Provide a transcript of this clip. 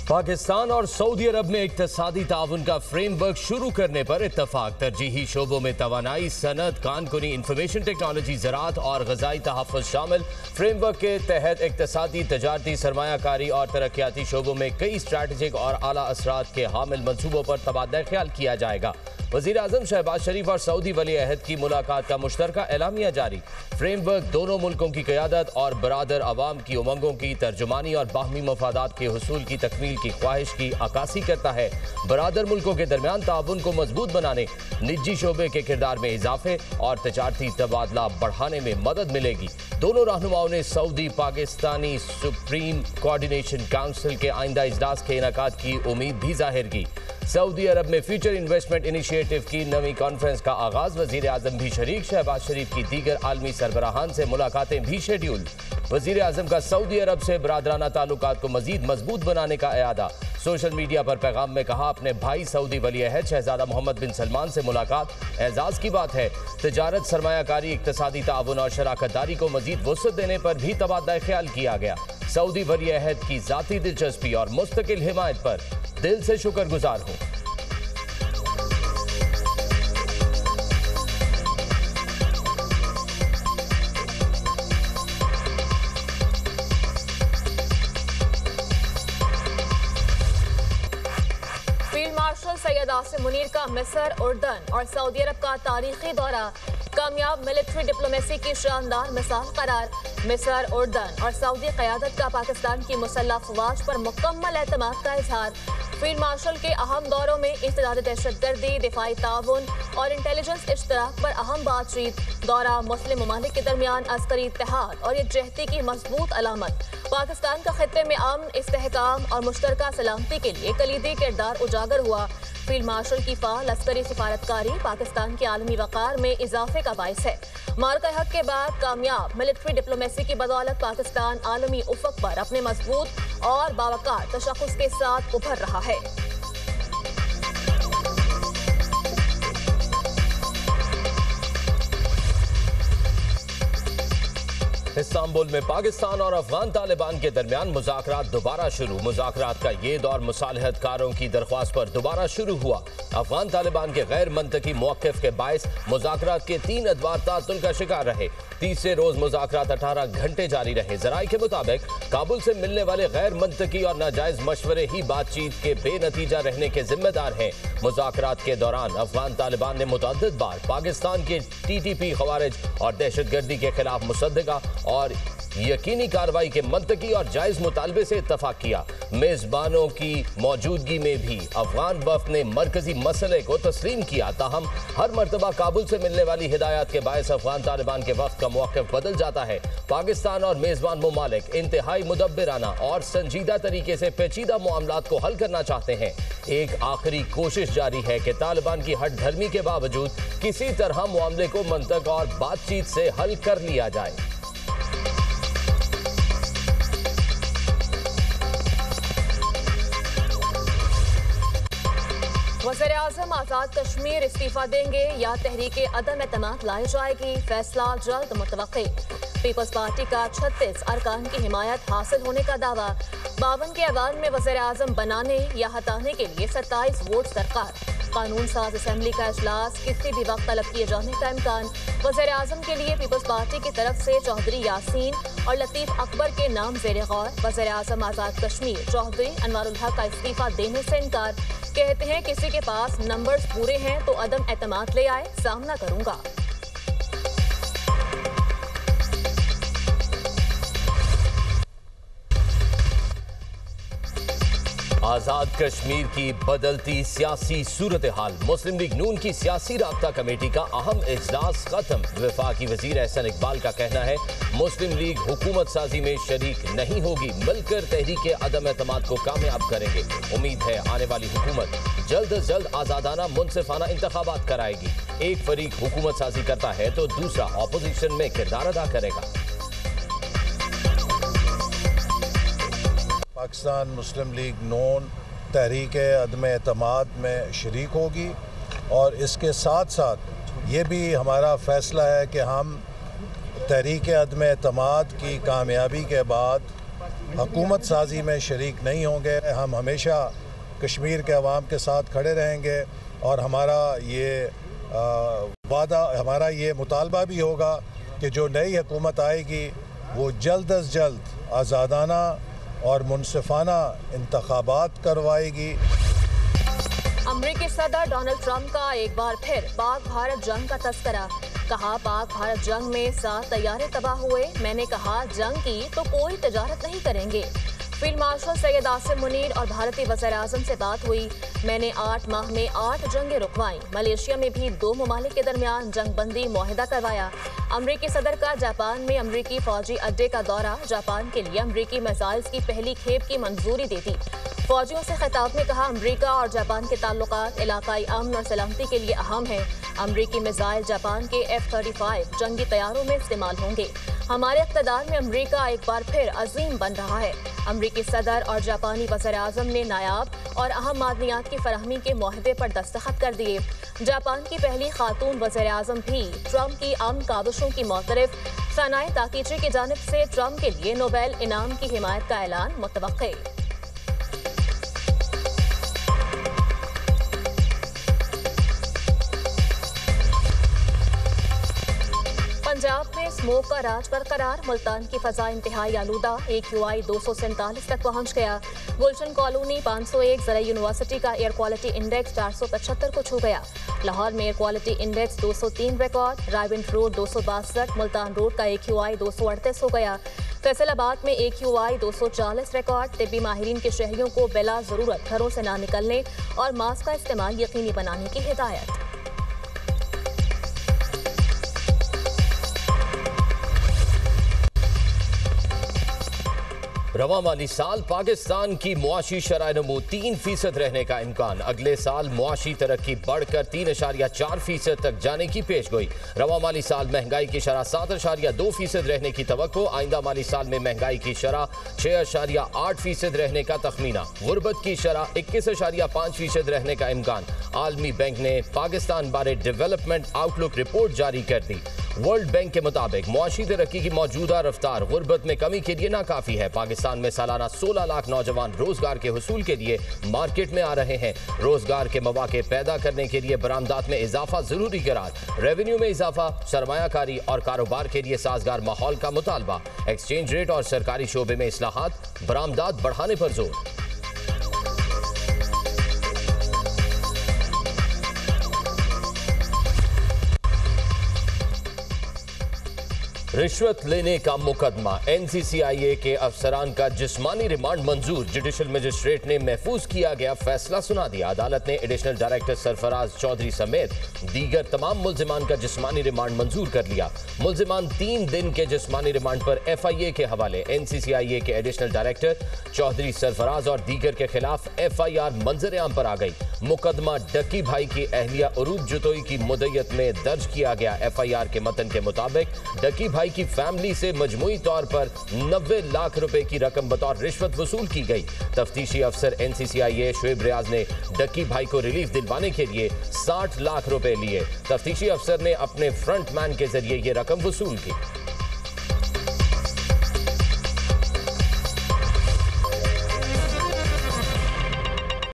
पाकिस्तान और सऊदी अरब में इक्तिसादी ताउन का फ्रेमवर्क शुरू करने पर इत्तफाक। तरजीही शोबों में तवानाई, सनत, कानकुनी, इंफॉर्मेशन टेक्नोलॉजी, ज़राअत और ग़ज़ाई तहफ़्फ़ुज़ शामिल। फ्रेमवर्क के तहत इक्तिसादी, तजारती, सरमायाकारी और तरक्याती शोबों में कई स्ट्रैटेजिक और आला असरात के हामिल मनसूबों पर तबादला ख्याल किया जाएगा। वज़ीर आज़म शहबाज शरीफ और सऊदी वली अहद की मुलाकात का मुश्तरका एलामिया जारी। फ्रेमवर्क दोनों मुल्कों की क़यादत और बरादर अवाम की उमंगों की तर्जुमानी और बाहमी मफादात के हुसूल की तकमील की ख्वाहिश की अक्कासी करता है। बरादर मुल्कों के दरमियान ताउन को मजबूत बनाने, निजी शोबे के किरदार में इजाफे और तजारती तबादला बढ़ाने में मदद मिलेगी। दोनों रहनुमाओं ने Saudi Pakistani supreme coordination council के आइंदा इजलास के इनेकाद की उम्मीद भी जाहिर की। सऊदी अरब में फ्यूचर इन्वेस्टमेंट इनिशिएटिव की नवी कॉन्फ्रेंस का आगाज। वज़ीर आज़म भी शरीक। शहबाज शरीफ की दीगर आलमी सरबराहान से मुलाकातें भी शेड्यूल। वज़ीर आज़म का सऊदी अरब से बरादराना ताल्लुकात को मजीद मजबूत बनाने का इरादा। सोशल मीडिया पर पैगाम में कहा, अपने भाई सऊदी वली अहद शहजादा मोहम्मद बिन सलमान से मुलाकात एजाज की बात है। तजारत, सरमायाकारी, इक्तिसादी ताउन और शराकत दारी को मजीद वसअत देने पर भी तबादला ख्याल किया गया। सऊदी वली अहद की जाती दिलचस्पी और मुस्तकिल हिमायत पर दिल से शुक्रगुजार हूँ। फील्ड मार्शल सैयद आसिम मुनीर का मिस्र, उर्दन और सऊदी अरब का तारीखी दौरा कामयाब मिलिट्री डिप्लोमेसी की शानदार मिसाल करार। मिस्र, उर्दन और सऊदी क़यादत का पाकिस्तान की मुसल्लह अफ़वाज पर मुकम्मल एतमाद का इजहार। फील्ड मार्शल के अहम दौरों में इंसदाद दहशतगर्दी, दिफाई ताउन और इंटेलिजेंस इश्तराक पर अहम बातचीत। दौरा मुस्लिम ममालिक के दरमियान अस्करी इत्तेहाद और यकजहती की मजबूत अलामत। पाकिस्तान का खित्ते में अमन, इस्तेहकाम और मुश्तरका सलामती के लिए कलीदी किरदार उजागर हुआ। फील्ड मार्शल की फ़ाल अस्करी सिफारतकारी पाकिस्तान के आलमी वक़ार में इजाफे का बाइस है। मार्का हक के बाद कामयाब मिलिट्री डिप्लोमेसी की बदौलत पाकिस्तान आलमी उफ़क़ पर अपने मजबूत और बावकार तशख़्ख़ुस के साथ उभर रहा है। इस्तांबुल में पाकिस्तान और अफगान तालिबान के दरमियान मुज़ाकरात दोबारा शुरू। मुज़ाकरात का ये दौर मुसालहतकारों की दरख्वास्त पर दोबारा शुरू हुआ। अफगान तालिबान के गैर मंतकी मौक़िफ़ के बायस मुज़ाकरात के 3 अदवार तातुल का शिकार रहे। तीसरे रोज़ मुज़ाकरात 18 घंटे जारी रहे। ज़राए के मुताबिक काबुल से मिलने वाले गैर मंतकी और नाजायज़ मशवरे ही बातचीत के बेनतीजा रहने के जिम्मेदार हैं। मुज़ाकरात के दौरान अफगान तालिबान ने मुतअद्दिद बार पाकिस्तान के TTP, खवारिज और दहशतगर्दी के खिलाफ मुसद्दका और यकीनी कार्रवाई के मंतकी और जायज़ मुतालबे से इत्तफाक किया। मेज़बानों की मौजूदगी में भी अफगान वफ़द ने मरकजी मसले को तस्लीम किया। ताहम हर मरतबा काबुल से मिलने वाली हिदायत के बायस अफगान तालिबान के वफ़द का मौक़िफ़ बदल जाता है। पाकिस्तान और मेज़बान ममालिक इंतहाई मुदब्बिराना और संजीदा तरीके से पेचीदा मामलात को हल करना चाहते हैं। एक आखिरी कोशिश जारी है कि तालिबान की हट धर्मी के बावजूद किसी तरह मामले को मंतक और बातचीत से हल कर लिया जाए। वज़ीर आज़म आज़ाद कश्मीर इस्तीफा देंगे या तहरीके अदम एतमाद लाई जाएगी, फैसला जल्द मुतवक्की। पीपल्स पार्टी का 36 अरकान की हिमायत हासिल होने का दावा। 52 के ऐवान में वज़ीर आज़म बनाने या हटाने के लिए 27 वोट दरकार। कानून साज असम्बली का इजलास किसी भी वक्त तलब किए जाने का इम्कान। वज़ीर आज़म के लिए पीपल्स पार्टी की तरफ से चौधरी यासीन और लतीफ़ अकबर के नाम ज़ेर गौर। वज़ीर आज़म आज़ाद कश्मीर चौधरी अनवारुल हक का इस्तीफा देने से इनकार। कहते हैं किसी के पास नंबर्स पूरे हैं तो अदम एतमाद ले आए, सामना करूंगा। आज़ाद कश्मीर की बदलती सियासी सूरत हाल। मुस्लिम लीग नून की सियासी राब्ता कमेटी का अहम इजलास खत्म। वफाकी वजीर एहसन इकबाल का कहना है, मुस्लिम लीग हुकूमत साजी में शरीक नहीं होगी, मिलकर तहरीके अदम एतमाद को कामयाब करेंगे। उम्मीद है आने वाली हुकूमत जल्द अज जल्द आज़ादाना मुनसिफाना इंतखाबात कराएगी। एक फरीक हुकूमत साजी करता है तो दूसरा अपोजिशन में किरदार अदा करेगा। पाकिस्तान मुस्लिम लीग नून तहरीक अदम एतमाद में शरीक होगी और इसके साथ साथ ये भी हमारा फ़ैसला है कि हम तहरीक अदम एतमाद की कामयाबी के बाद हुकूमत साजी में शरीक नहीं होंगे। हम हमेशा कश्मीर के अवाम के साथ खड़े रहेंगे और हमारा ये मुतालबा भी होगा कि जो नई हुकूमत आएगी वो जल्द अज जल्द आज़ादाना और मुनसिफाना इंतखाबात करवाएगी। अमेरिकी सदर डोनाल्ड ट्रंप का एक बार फिर पाक भारत जंग का तस्करा। कहा पाक भारत जंग में 7 तैयारे तबाह हुए। मैंने कहा जंग की तो कोई तजारत नहीं करेंगे। फील्ड मार्शल सैयद आसिम मुनीर और भारतीय वज़ीर-ए-आज़म से बात हुई। मैंने 8 माह में 8 जंगें रुकवाई। मलेशिया में भी 2 ममालिक के दरमियान जंग बंदी मुआहिदा करवाया। अमरीकी सदर का जापान में अमरीकी फौजी अड्डे का दौरा। जापान के लिए अमरीकी मिसाइल्स की पहली खेप की मंजूरी दे दी। फौजियों से खिताब में कहा अमरीका और जापान के ताल्लुकात इलाकाई अमन और सलामती के लिए अहम हैं। अमरीकी मिसाइल जापान के F-35 जंगी तैयारों में इस्तेमाल होंगे। हमारे इक़्तिदार में अमरीका एक बार फिर अजीम बन रहा है। अमरीकी सदर और जापानी वज़ीर-ए-आज़म ने नायाब और अहम मादनियात की फराहमी के मुआहदे पर दस्तखत कर दिए। जापान की पहली खातून वज़ीर-ए-आज़म भी ट्रंप की अमन काविशों की मोतरफ। सनाए ताकीची की जानिब से ट्रंप के लिए नोबेल इनाम की हिमायत का ऐलान मुतवक्के। पंजाब में स्मोक का राज बरकरार। मुल्तान की फजा इंतहाई आलूदा। AQI 247 तक पहुंच गया। गुलशन कॉलोनी 501। ज़राई यूनिवर्सिटी का एयर क्वालिटी इंडेक्स 475 को छू गया। लाहौर में air quality index 203 record. Raiwind road 262। Multan road का AQI 238 हो गया। फैसलाबाद में AQI 240 रिकॉर्ड। तिब्बी माहिरीन के शहरियों को बिला ज़रूरत घरों से ना निकलने और मास्क का इस्तेमाल यकीनी बनाने की हिदायत। रवा माली साल पाकिस्तान की मुआशी शरह-ए-नमू 3% रहने का इम्कान। अगले साल मुआशी तरक्की बढ़कर 3.4% तक जाने की पेशगोई। रवा माली साल महंगाई की शरह 7.2% रहने की तवक्को। आइंदा माली साल में महंगाई की शरह 6.8% रहने का तखमीना। गुर्बत की शरह 21.5% रहने का इम्कान। आलमी बैंक ने पाकिस्तान बारे डेवलपमेंट आउटलुक रिपोर्ट जारी कर दी। वर्ल्ड बैंक के मुताबिक मुआशी तरक्की की मौजूदा रफ्तार गुर्बत में कमी के लिए नाकाफी है। पाकिस्तान में सालाना 16 लाख नौजवान रोजगार के हुसूल के लिए मार्केट में आ रहे हैं। रोजगार के मौके पैदा करने के लिए बरामदात में इजाफा जरूरी करार। रेवेन्यू में इजाफा, सरमायाकारी और कारोबार के लिए साजगार माहौल का मुतालबा। एक्सचेंज रेट और सरकारी शोबे में इस्लाहात, बरामदात बढ़ाने पर जोर। रिश्वत लेने का मुकदमा। NCCIA के अफसरान का जिस्मानी रिमांड मंजूर। जुडिशल मजिस्ट्रेट ने महफूज किया गया फैसला सुना दिया। अदालत ने एडिशनल डायरेक्टर सरफराज चौधरी समेत दीगर तमाम मुल्जिमान का जिस्मानी रिमांड मंजूर कर लिया। मुल्जिमान 3 दिन के जिस्मानी रिमांड पर FIA के हवाले। NCCIA के एडिशनल डायरेक्टर चौधरी सरफराज और दीगर के खिलाफ FIR मंजर आम पर आ गई। मुकदमा डक्की भाई की अहलिया उरूब जुतोई की मुद्दत में दर्ज किया गया। FIR के मतन के मुताबिक डक्की भाई की फैमिली से मजमूई तौर पर 90 लाख रुपए की रकम बतौर रिश्वत वसूल की गई। तफ्तीशी अफसर NCCIA शुएब रियाज ने डक्की भाई को रिलीफ दिलवाने के लिए 60 लाख रुपए लिए। तफ्तीशी अफसर ने अपने फ्रंटमैन के जरिए ये रकम वसूल की।